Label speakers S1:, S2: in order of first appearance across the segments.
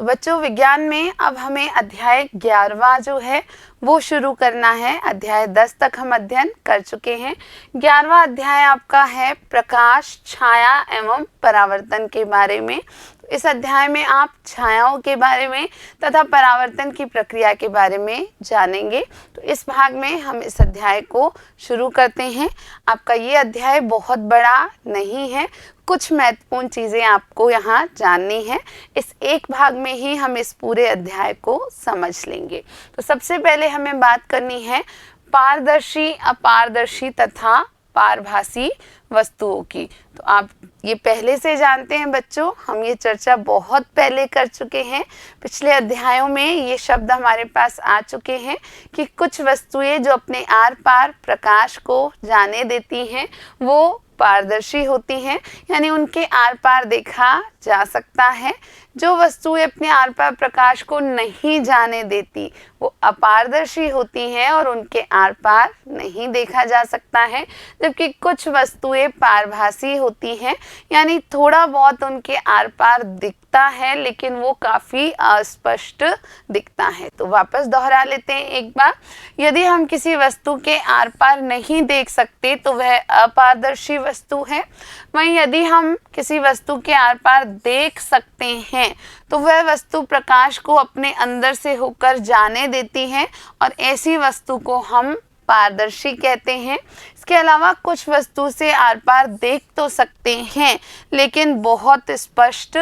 S1: तो बच्चों विज्ञान में अब हमें अध्याय 11वां जो है वो शुरू करना है। अध्याय 10 तक हम अध्ययन कर चुके हैं। 11वां अध्याय आपका है प्रकाश, छाया एवं परावर्तन के बारे में। इस अध्याय में आप छायाओं के बारे में तथा परावर्तन की प्रक्रिया के बारे में जानेंगे। तो इस भाग में हम इस अध्याय को शुरू करते हैं। आपका ये अध्याय बहुत बड़ा नहीं है, कुछ महत्वपूर्ण चीज़ें आपको यहाँ जाननी है। इस एक भाग में ही हम इस पूरे अध्याय को समझ लेंगे। तो सबसे पहले हमें बात करनी है पारदर्शी, अपारदर्शी तथा पारभासी वस्तुओं की। तो आप ये पहले से जानते हैं बच्चों, हम ये चर्चा बहुत पहले कर चुके हैं। पिछले अध्यायों में ये शब्द हमारे पास आ चुके हैं कि कुछ वस्तुएं जो अपने आर पार प्रकाश को जाने देती हैं वो पारदर्शी होती हैं, यानी उनके आर पार देखा जा सकता है। जो वस्तुएं अपने आर पार प्रकाश को नहीं जाने देती वो अपारदर्शी होती हैं और उनके आर पार नहीं देखा जा सकता है। जबकि कुछ वस्तुएं पारभासी होती हैं, यानी थोड़ा बहुत उनके आर पार दिखता है लेकिन वो काफ़ी अस्पष्ट दिखता है। तो वापस दोहरा लेते हैं एक बार। यदि हम किसी वस्तु के आर पार नहीं देख सकते तो वह अपारदर्शी वस्तु है। वहीं यदि हम किसी वस्तु के आर पार देख सकते हैं तो वह वस्तु प्रकाश को अपने अंदर से होकर जाने देती है और ऐसी वस्तु को हम पारदर्शी कहते हैं। इसके अलावा कुछ वस्तु से आर पार देख तो सकते हैं लेकिन बहुत स्पष्ट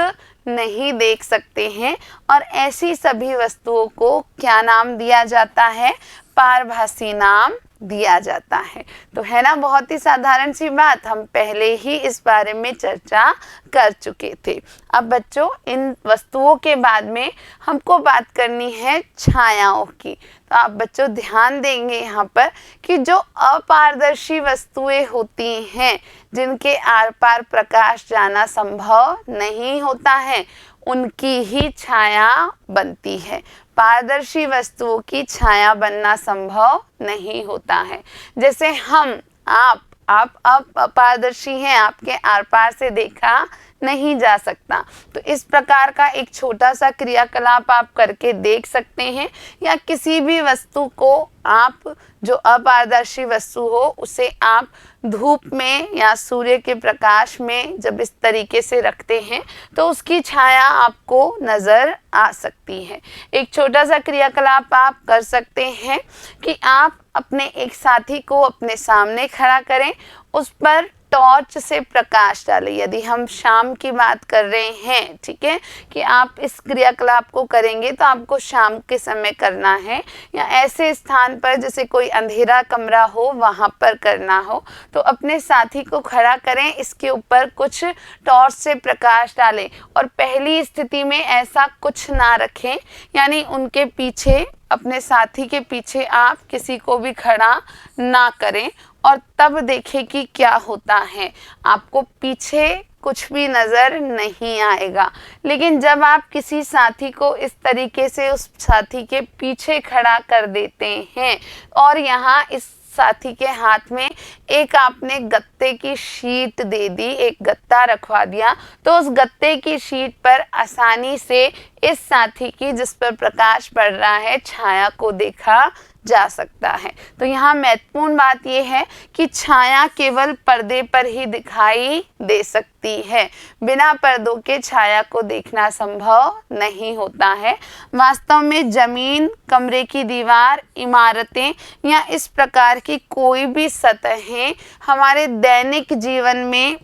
S1: नहीं देख सकते हैं और ऐसी सभी वस्तुओं को क्या नाम दिया जाता है? पारभासी नाम दिया जाता है। तो है ना बहुत ही साधारण सी बात, हम पहले ही इस बारे में चर्चा कर चुके थे। अब बच्चों इन वस्तुओं के बाद में हमको बात करनी है छायाओं की। तो आप बच्चों ध्यान देंगे यहाँ पर कि जो अपारदर्शी वस्तुएं होती हैं जिनके आर पार प्रकाश जाना संभव नहीं होता है उनकी ही छाया बनती है। पारदर्शी वस्तुओं की छाया बनना संभव नहीं होता है। जैसे हम, आप अपारदर्शी हैं, आपके आर पार से देखा नहीं जा सकता। तो इस प्रकार का एक छोटा सा क्रियाकलाप आप करके देख सकते हैं, या किसी भी वस्तु को आप जो अपारदर्शी वस्तु हो उसे आप धूप में या सूर्य के प्रकाश में जब इस तरीके से रखते हैं तो उसकी छाया आपको नज़र आ सकती है। एक छोटा सा क्रियाकलाप आप कर सकते हैं कि आप अपने एक साथी को अपने सामने खड़ा करें, उस पर टॉर्च से प्रकाश डालें। यदि हम शाम की बात कर रहे हैं, ठीक है, कि आप इस क्रियाकलाप को करेंगे तो आपको शाम के समय करना है या ऐसे स्थान पर जैसे कोई अंधेरा कमरा हो वहाँ पर करना हो। तो अपने साथी को खड़ा करें, इसके ऊपर कुछ टॉर्च से प्रकाश डालें और पहली स्थिति में ऐसा कुछ ना रखें, यानी उनके पीछे, अपने साथी के पीछे आप किसी को भी खड़ा ना करें और तब देखें कि क्या होता है। आपको पीछे कुछ भी नज़र नहीं आएगा, लेकिन जब आप किसी साथी को इस तरीके से उस साथी के पीछे खड़ा कर देते हैं और यहाँ इस साथी के हाथ में एक आपने गत्ते की शीट दे दी, एक गत्ता रखवा दिया, तो उस गत्ते की शीट पर आसानी से इस साथी की जिस पर प्रकाश पड़ रहा है छाया को देखा जा सकता है। तो यहाँ महत्वपूर्ण बात यह है कि छाया केवल पर्दे पर ही दिखाई दे सकती है, बिना पर्दों के छाया को देखना संभव नहीं होता है। वास्तव में जमीन, कमरे की दीवार, इमारतें या इस प्रकार की कोई भी सतहें हमारे दैनिक जीवन में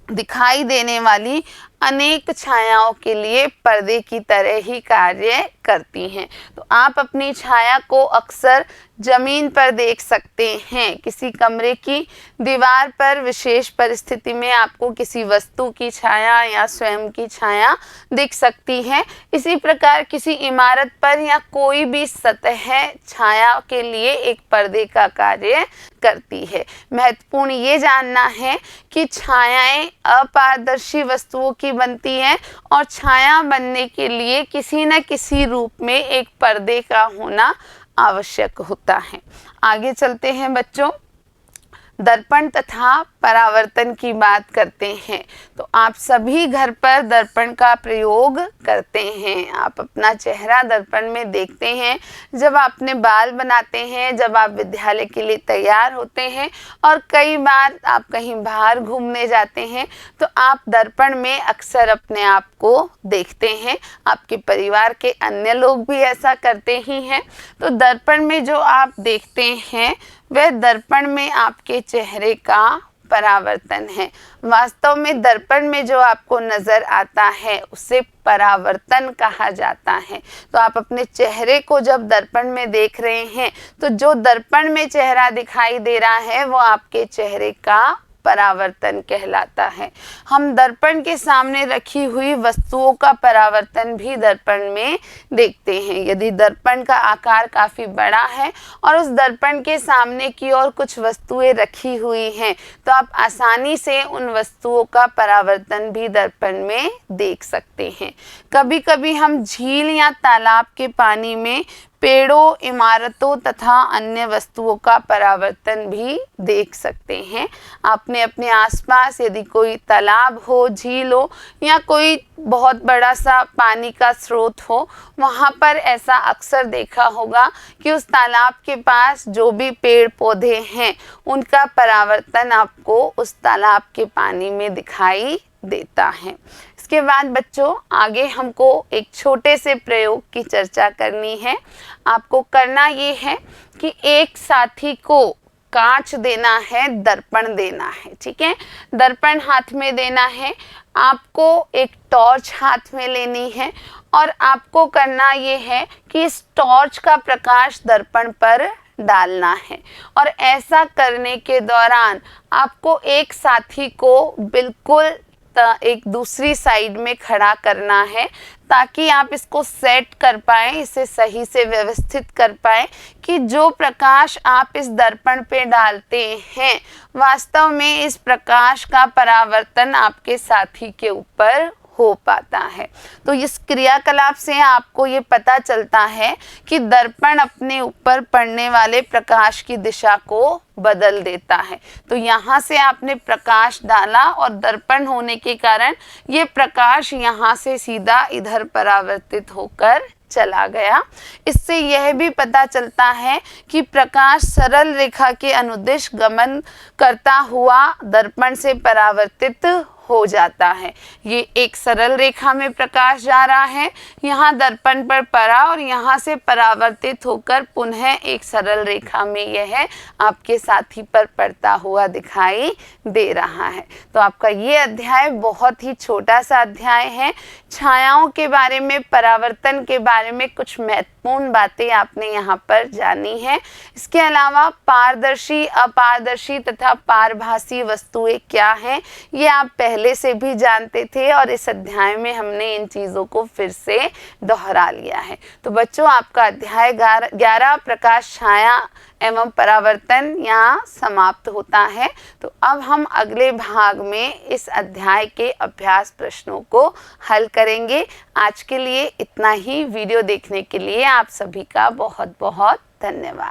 S1: दिखाई देने वाली अनेक छायाओं के लिए पर्दे की तरह ही कार्य करती हैं। तो आप अपनी छाया को अक्सर जमीन पर देख सकते हैं, किसी कमरे की दीवार पर विशेष परिस्थिति में आपको किसी वस्तु की छाया या स्वयं की छाया दिख सकती है। इसी प्रकार किसी इमारत पर या कोई भी सतह छाया के लिए एक पर्दे का कार्य करती है। महत्वपूर्ण ये जानना है कि छायाएं अपारदर्शी वस्तुओं की बनती हैं और छाया बनने के लिए किसी न किसी रूप में एक पर्दे का होना आवश्यक होता है। आगे चलते हैं बच्चों। दर्पण तथा परावर्तन की बात करते हैं तो आप सभी घर पर दर्पण का प्रयोग करते हैं। आप अपना चेहरा दर्पण में देखते हैं जब आपने बाल बनाते हैं, जब आप विद्यालय के लिए तैयार होते हैं और कई बार आप कहीं बाहर घूमने जाते हैं तो आप दर्पण में अक्सर अपने आप को देखते हैं। आपके परिवार के अन्य लोग भी ऐसा करते ही हैं। तो दर्पण में जो आप देखते हैं वह दर्पण में आपके चेहरे का परावर्तन है। वास्तव में दर्पण में जो आपको नजर आता है उसे परावर्तन कहा जाता है। तो आप अपने चेहरे को जब दर्पण में देख रहे हैं तो जो दर्पण में चेहरा दिखाई दे रहा है वो आपके चेहरे का परावर्तन कहलाता है। हम दर्पण के सामने रखी हुई वस्तुओं का परावर्तन भी दर्पण में देखते हैं। यदि दर्पण का आकार काफ़ी बड़ा है और उस दर्पण के सामने की ओर कुछ वस्तुएं रखी हुई हैं तो आप आसानी से उन वस्तुओं का परावर्तन भी दर्पण में देख सकते हैं। कभी कभी हम झील या तालाब के पानी में पेड़ों, इमारतों तथा अन्य वस्तुओं का परावर्तन भी देख सकते हैं। आपने अपने आसपास यदि कोई तालाब हो, झील हो या कोई बहुत बड़ा सा पानी का स्रोत हो, वहाँ पर ऐसा अक्सर देखा होगा कि उस तालाब के पास जो भी पेड़ पौधे हैं उनका परावर्तन आपको उस तालाब के पानी में दिखाई देता है। इसके बाद बच्चों आगे हमको एक छोटे से प्रयोग की चर्चा करनी है। आपको करना ये है कि एक साथी को कांच देना है, दर्पण देना है। ठीक है, दर्पण हाथ में देना है, आपको एक टॉर्च हाथ में लेनी है और आपको करना ये है कि इस टॉर्च का प्रकाश दर्पण पर डालना है और ऐसा करने के दौरान आपको एक साथी को बिल्कुल एक दूसरी साइड में खड़ा करना है ताकि आप इसको सेट कर पाएँ, इसे सही से व्यवस्थित कर पाएँ कि जो प्रकाश आप इस दर्पण पे डालते हैं वास्तव में इस प्रकाश का परावर्तन आपके साथी के ऊपर हो पाता है। तो इस क्रियाकलाप से आपको ये पता चलता है कि दर्पण अपने ऊपर पड़ने वाले प्रकाश की दिशा को बदल देता है। तो यहाँ से आपने प्रकाश डाला और दर्पण होने के कारण ये प्रकाश यहाँ से सीधा इधर परावर्तित होकर चला गया। इससे यह भी पता चलता है कि प्रकाश सरल रेखा के अनुदिश गमन करता हुआ दर्पण से परावर्तित हो जाता है। ये एक सरल रेखा में प्रकाश जा रहा है, यहाँ दर्पण पर पड़ा और यहाँ से परावर्तित होकर पुनः एक सरल रेखा में यह आपके साथी पर पड़ता हुआ दिखाई दे रहा है। तो आपका ये अध्याय बहुत ही छोटा सा अध्याय है। छायाओं के बारे में, परावर्तन के बारे में कुछ महत्वपूर्ण बातें आपने यहाँ पर जानी है। इसके अलावा पारदर्शी, अपारदर्शी तथा पारभासी वस्तुएं क्या हैं ये आप पहले से भी जानते थे और इस अध्याय में हमने इन चीज़ों को फिर से दोहरा लिया है। तो बच्चों आपका अध्याय 11 प्रकाश, छाया एवं परावर्तन यहाँ समाप्त होता है। तो अब हम अगले भाग में इस अध्याय के अभ्यास प्रश्नों को हल करेंगे। आज के लिए इतना ही। वीडियो देखने के लिए आप सभी का बहुत बहुत धन्यवाद।